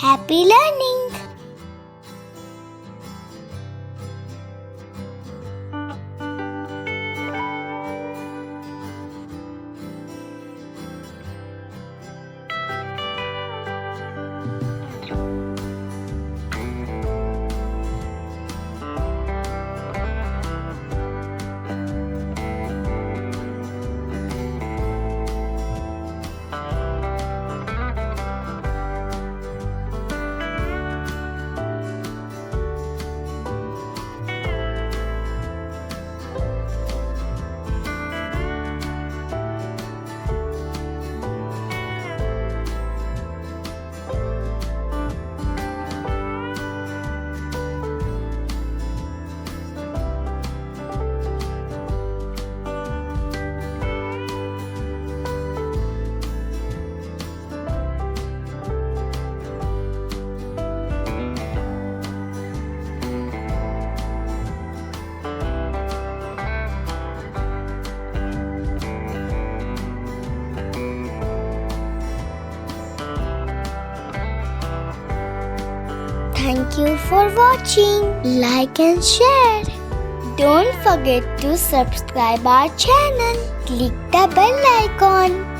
Happy learning! Thank you for watching. Like and share. Don't forget to subscribe our channel. Click the bell icon.